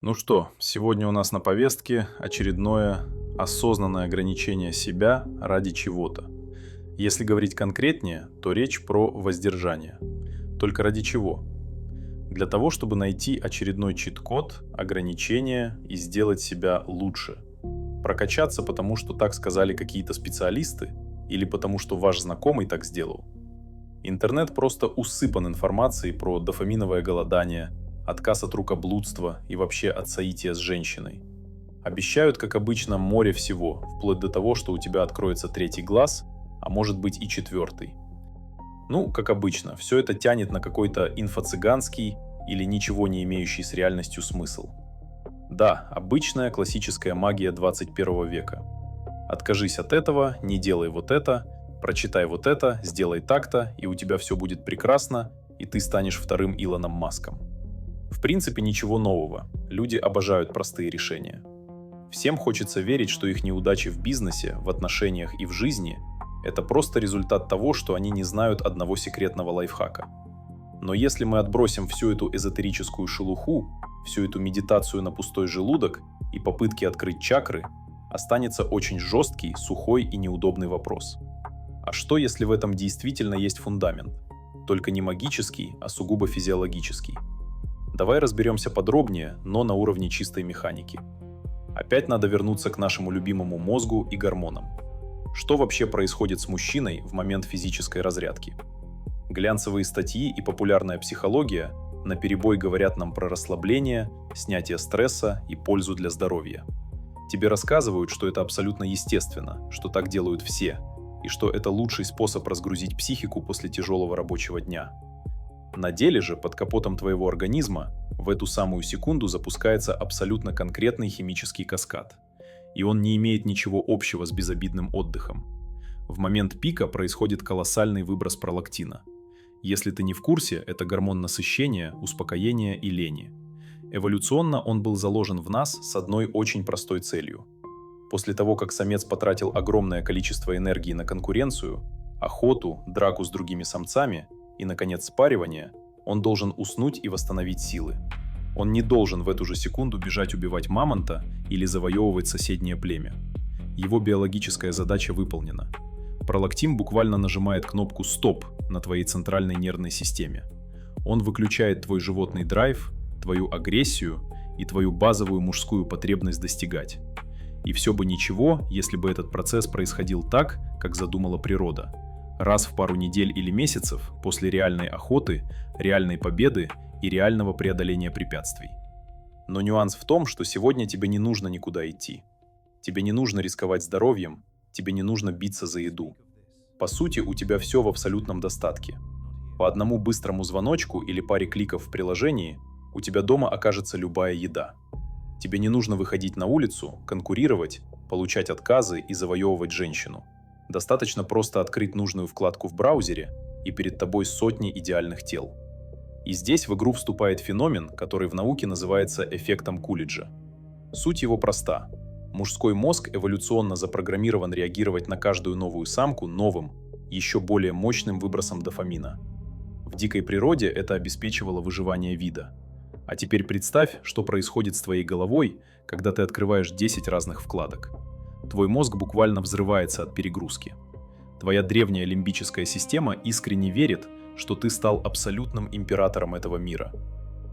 Ну что, сегодня у нас на повестке очередное осознанное ограничение себя ради чего-то. Если говорить конкретнее, то речь про воздержание. Только ради чего? Для того, чтобы найти очередной чит-код, ограничение и сделать себя лучше. Прокачаться, потому что так сказали какие-то специалисты, или потому что ваш знакомый так сделал. Интернет просто усыпан информацией про дофаминовое голодание, отказ от рукоблудства и вообще от соития с женщиной. Обещают, как обычно, море всего, вплоть до того, что у тебя откроется третий глаз, а может быть и четвертый. Ну, как обычно, все это тянет на какой-то инфо-цыганский или ничего не имеющий с реальностью смысл. Да, обычная классическая магия 21 века. Откажись от этого, не делай вот это, прочитай вот это, сделай так-то, и у тебя все будет прекрасно, и ты станешь вторым Илоном Маском. В принципе, ничего нового. Люди обожают простые решения. Всем хочется верить, что их неудачи в бизнесе, в отношениях и в жизни – это просто результат того, что они не знают одного секретного лайфхака. Но если мы отбросим всю эту эзотерическую шелуху, всю эту медитацию на пустой желудок и попытки открыть чакры, останется очень жесткий, сухой и неудобный вопрос. А что, если в этом действительно есть фундамент? Только не магический, а сугубо физиологический. Давай разберемся подробнее, но на уровне чистой механики. Опять надо вернуться к нашему любимому мозгу и гормонам. Что вообще происходит с мужчиной в момент физической разрядки? Глянцевые статьи и популярная психология наперебой говорят нам про расслабление, снятие стресса и пользу для здоровья. Тебе рассказывают, что это абсолютно естественно, что так делают все, и что это лучший способ разгрузить психику после тяжелого рабочего дня. На деле же под капотом твоего организма в эту самую секунду запускается абсолютно конкретный химический каскад. И он не имеет ничего общего с безобидным отдыхом. В момент пика происходит колоссальный выброс пролактина. Если ты не в курсе, это гормон насыщения, успокоения и лени. Эволюционно он был заложен в нас с одной очень простой целью. После того, как самец потратил огромное количество энергии на конкуренцию, охоту, драку с другими самцами и, наконец, спаривание, он должен уснуть и восстановить силы. Он не должен в эту же секунду бежать убивать мамонта или завоевывать соседнее племя. Его биологическая задача выполнена. Пролактин буквально нажимает кнопку «Стоп» на твоей центральной нервной системе. Он выключает твой животный драйв, твою агрессию и твою базовую мужскую потребность достигать. И все бы ничего, если бы этот процесс происходил так, как задумала природа. Раз в пару недель или месяцев после реальной охоты, реальной победы и реального преодоления препятствий. Но нюанс в том, что сегодня тебе не нужно никуда идти. Тебе не нужно рисковать здоровьем, тебе не нужно биться за еду. По сути, у тебя все в абсолютном достатке. По одному быстрому звоночку или паре кликов в приложении у тебя дома окажется любая еда. Тебе не нужно выходить на улицу, конкурировать, получать отказы и завоевывать женщину. Достаточно просто открыть нужную вкладку в браузере, и перед тобой сотни идеальных тел. И здесь в игру вступает феномен, который в науке называется эффектом Кулиджа. Суть его проста. Мужской мозг эволюционно запрограммирован реагировать на каждую новую самку новым, еще более мощным выбросом дофамина. В дикой природе это обеспечивало выживание вида. А теперь представь, что происходит с твоей головой, когда ты открываешь 10 разных вкладок. Твой мозг буквально взрывается от перегрузки. Твоя древняя лимбическая система искренне верит, что ты стал абсолютным императором этого мира,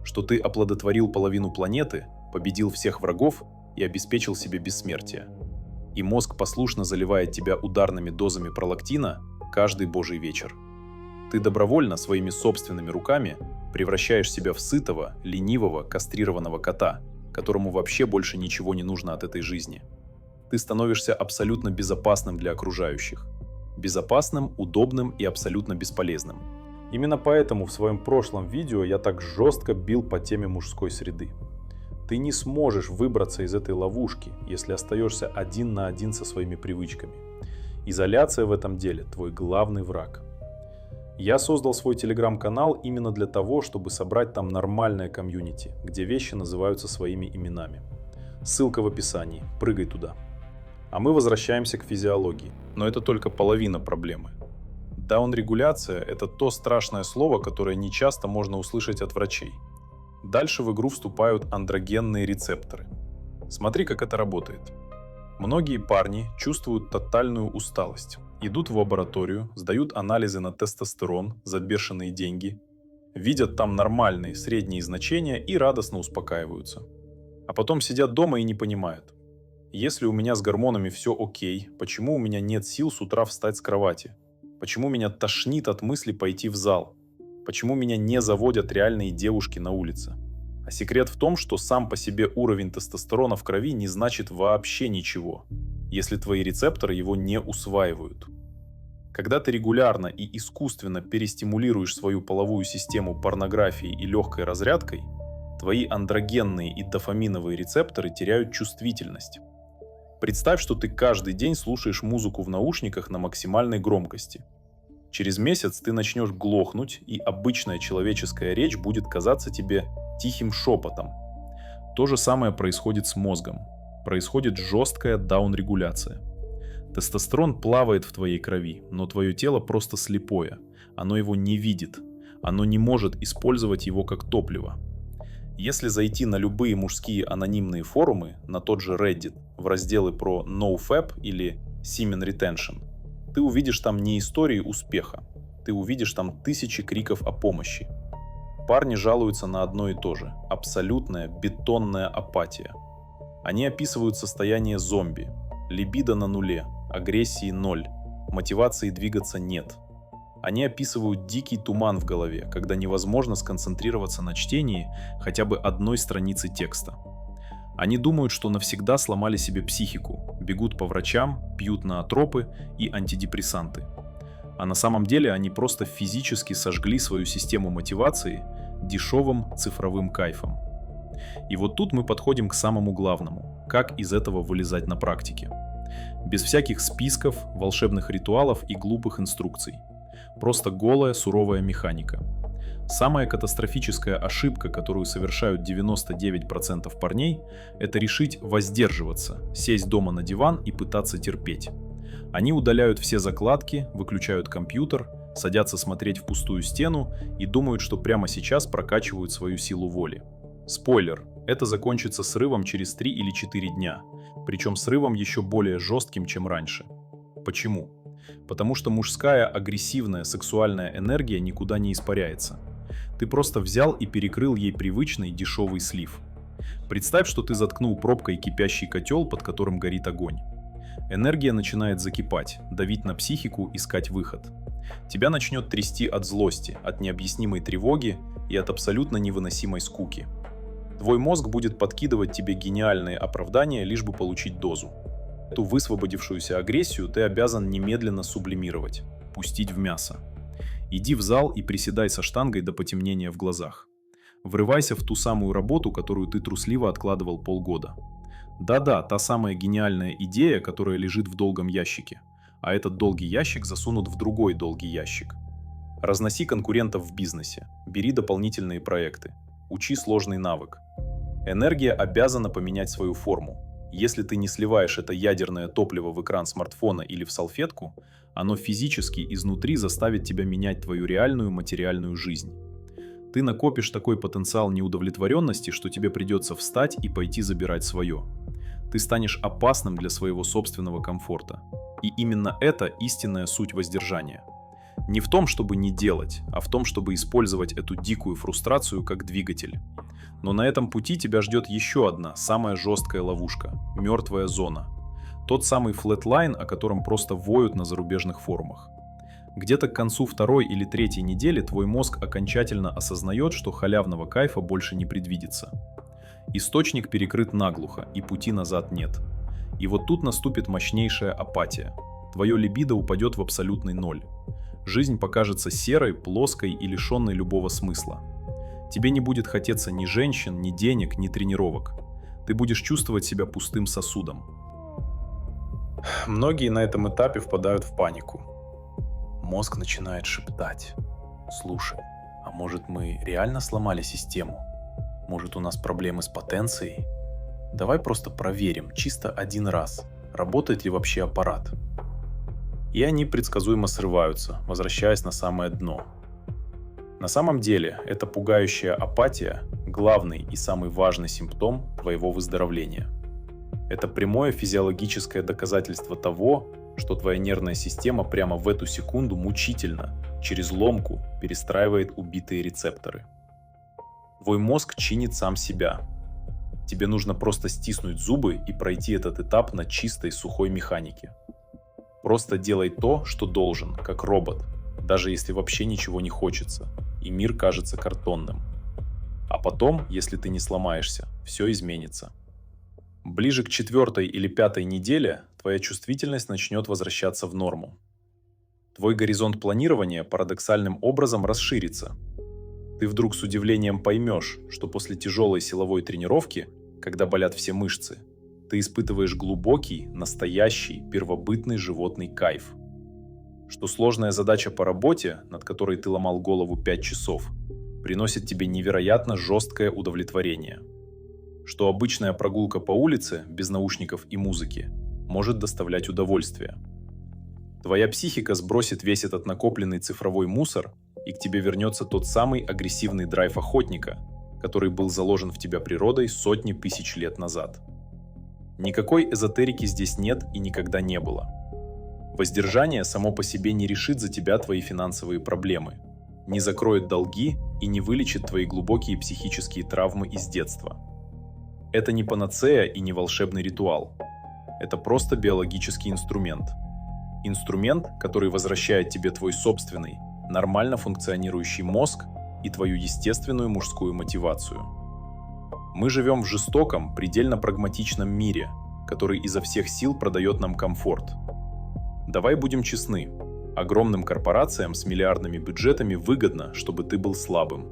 что ты оплодотворил половину планеты, победил всех врагов и обеспечил себе бессмертие. И мозг послушно заливает тебя ударными дозами пролактина каждый божий вечер. Ты добровольно своими собственными руками превращаешь себя в сытого, ленивого, кастрированного кота, которому вообще больше ничего не нужно от этой жизни. Ты становишься абсолютно безопасным для окружающих. Безопасным, удобным и абсолютно бесполезным. Именно поэтому в своем прошлом видео я так жестко бил по теме мужской среды. Ты не сможешь выбраться из этой ловушки, если остаешься один на один со своими привычками. Изоляция в этом деле – твой главный враг. Я создал свой телеграм-канал именно для того, чтобы собрать там нормальное комьюнити, где вещи называются своими именами. Ссылка в описании, прыгай туда. А мы возвращаемся к физиологии, но это только половина проблемы. Даунрегуляция – это то страшное слово, которое нечасто можно услышать от врачей. Дальше в игру вступают андрогенные рецепторы. Смотри, как это работает. Многие парни чувствуют тотальную усталость, идут в лабораторию, сдают анализы на тестостерон за бешеные деньги, видят там нормальные средние значения и радостно успокаиваются. А потом сидят дома и не понимают. Если у меня с гормонами все окей, почему у меня нет сил с утра встать с кровати? Почему меня тошнит от мысли пойти в зал? Почему меня не заводят реальные девушки на улице? А секрет в том, что сам по себе уровень тестостерона в крови не значит вообще ничего, если твои рецепторы его не усваивают. Когда ты регулярно и искусственно перестимулируешь свою половую систему порнографией и легкой разрядкой, твои андрогенные и дофаминовые рецепторы теряют чувствительность. Представь, что ты каждый день слушаешь музыку в наушниках на максимальной громкости. Через месяц ты начнешь глохнуть, и обычная человеческая речь будет казаться тебе тихим шепотом. То же самое происходит с мозгом. Происходит жесткая даунрегуляция. Тестостерон плавает в твоей крови, но твое тело просто слепое. Оно его не видит. Оно не может использовать его как топливо. Если зайти на любые мужские анонимные форумы, на тот же Reddit, в разделы про NoFap или Semen Retention, ты увидишь там не истории успеха, ты увидишь там тысячи криков о помощи. Парни жалуются на одно и то же – абсолютная бетонная апатия. Они описывают состояние зомби, либидо на нуле, агрессии ноль, мотивации двигаться нет. Они описывают дикий туман в голове, когда невозможно сконцентрироваться на чтении хотя бы одной страницы текста. Они думают, что навсегда сломали себе психику, бегут по врачам, пьют ноотропы и антидепрессанты. А на самом деле они просто физически сожгли свою систему мотивации дешевым цифровым кайфом. И вот тут мы подходим к самому главному – как из этого вылезать на практике. Без всяких списков, волшебных ритуалов и глупых инструкций. Просто голая, суровая механика. Самая катастрофическая ошибка, которую совершают 99% парней, это решить воздерживаться, сесть дома на диван и пытаться терпеть. Они удаляют все закладки, выключают компьютер, садятся смотреть в пустую стену и думают, что прямо сейчас прокачивают свою силу воли. Спойлер, это закончится срывом через 3 или 4 дня, причем срывом еще более жестким, чем раньше. Почему? Потому что мужская агрессивная сексуальная энергия никуда не испаряется. Ты просто взял и перекрыл ей привычный дешевый слив. Представь, что ты заткнул пробкой кипящий котел, под которым горит огонь. Энергия начинает закипать, давить на психику, искать выход. Тебя начнет трясти от злости, от необъяснимой тревоги и от абсолютно невыносимой скуки. Твой мозг будет подкидывать тебе гениальные оправдания, лишь бы получить дозу. Эту высвободившуюся агрессию ты обязан немедленно сублимировать, пустить в мясо. Иди в зал и приседай со штангой до потемнения в глазах. Врывайся в ту самую работу, которую ты трусливо откладывал полгода. Да-да, та самая гениальная идея, которая лежит в долгом ящике. А этот долгий ящик засунут в другой долгий ящик. Разноси конкурентов в бизнесе, бери дополнительные проекты, учи сложный навык. Энергия обязана поменять свою форму. Если ты не сливаешь это ядерное топливо в экран смартфона или в салфетку, оно физически изнутри заставит тебя менять твою реальную материальную жизнь. Ты накопишь такой потенциал неудовлетворенности, что тебе придется встать и пойти забирать свое. Ты станешь опасным для своего собственного комфорта. И именно это истинная суть воздержания. Не в том, чтобы не делать, а в том, чтобы использовать эту дикую фрустрацию как двигатель. Но на этом пути тебя ждет еще одна, самая жесткая ловушка – мертвая зона. Тот самый флэтлайн, о котором просто воют на зарубежных форумах. Где-то к концу второй или третьей недели твой мозг окончательно осознает, что халявного кайфа больше не предвидится. Источник перекрыт наглухо, и пути назад нет. И вот тут наступит мощнейшая апатия. Твое либидо упадет в абсолютный ноль. Жизнь покажется серой, плоской и лишенной любого смысла. Тебе не будет хотеться ни женщин, ни денег, ни тренировок. Ты будешь чувствовать себя пустым сосудом. Многие на этом этапе впадают в панику. Мозг начинает шептать. Слушай, а может мы реально сломали систему? Может у нас проблемы с потенцией? Давай просто проверим, чисто один раз, работает ли вообще аппарат. И они предсказуемо срываются, возвращаясь на самое дно. На самом деле, эта пугающая апатия – главный и самый важный симптом твоего выздоровления. Это прямое физиологическое доказательство того, что твоя нервная система прямо в эту секунду мучительно, через ломку, перестраивает убитые рецепторы. Твой мозг чинит сам себя. Тебе нужно просто стиснуть зубы и пройти этот этап на чистой сухой механике. Просто делай то, что должен, как робот, даже если вообще ничего не хочется, и мир кажется картонным. А потом, если ты не сломаешься, все изменится. Ближе к 4-й или 5-й неделе твоя чувствительность начнет возвращаться в норму. Твой горизонт планирования парадоксальным образом расширится. Ты вдруг с удивлением поймешь, что после тяжелой силовой тренировки, когда болят все мышцы, ты испытываешь глубокий, настоящий, первобытный животный кайф. Что сложная задача по работе, над которой ты ломал голову 5 часов, приносит тебе невероятно жесткое удовлетворение. Что обычная прогулка по улице, без наушников и музыки, может доставлять удовольствие. Твоя психика сбросит весь этот накопленный цифровой мусор, и к тебе вернется тот самый агрессивный драйв охотника, который был заложен в тебя природой сотни тысяч лет назад. Никакой эзотерики здесь нет и никогда не было. Воздержание само по себе не решит за тебя твои финансовые проблемы, не закроет долги и не вылечит твои глубокие психические травмы из детства. Это не панацея и не волшебный ритуал. Это просто биологический инструмент. Инструмент, который возвращает тебе твой собственный, нормально функционирующий мозг и твою естественную мужскую мотивацию. Мы живем в жестоком, предельно прагматичном мире, который изо всех сил продает нам комфорт. Давай будем честны. Огромным корпорациям с миллиардными бюджетами выгодно, чтобы ты был слабым.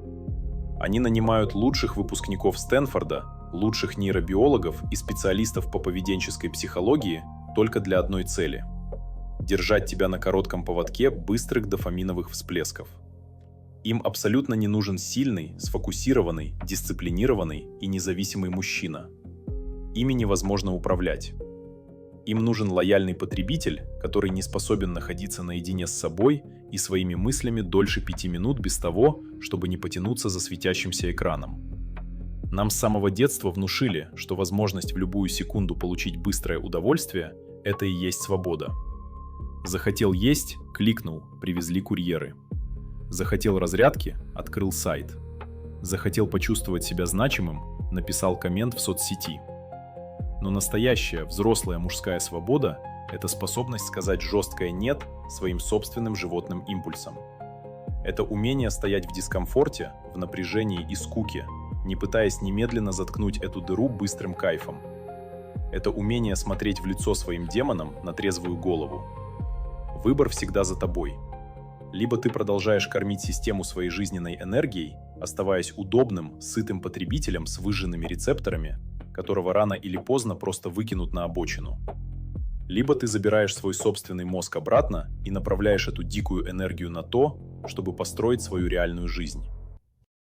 Они нанимают лучших выпускников Стэнфорда, лучших нейробиологов и специалистов по поведенческой психологии только для одной цели – держать тебя на коротком поводке быстрых дофаминовых всплесков. Им абсолютно не нужен сильный, сфокусированный, дисциплинированный и независимый мужчина. Ими невозможно управлять. Им нужен лояльный потребитель, который не способен находиться наедине с собой и своими мыслями дольше 5 минут без того, чтобы не потянуться за светящимся экраном. Нам с самого детства внушили, что возможность в любую секунду получить быстрое удовольствие – это и есть свобода. Захотел есть – кликнул, привезли курьеры. Захотел разрядки – открыл сайт. Захотел почувствовать себя значимым – написал коммент в соцсети. Но настоящая, взрослая мужская свобода – это способность сказать жесткое «нет» своим собственным животным импульсам. Это умение стоять в дискомфорте, в напряжении и скуке, не пытаясь немедленно заткнуть эту дыру быстрым кайфом. Это умение смотреть в лицо своим демонам на трезвую голову. Выбор всегда за тобой. Либо ты продолжаешь кормить систему своей жизненной энергией, оставаясь удобным, сытым потребителем с выжженными рецепторами, которого рано или поздно просто выкинут на обочину. Либо ты забираешь свой собственный мозг обратно и направляешь эту дикую энергию на то, чтобы построить свою реальную жизнь.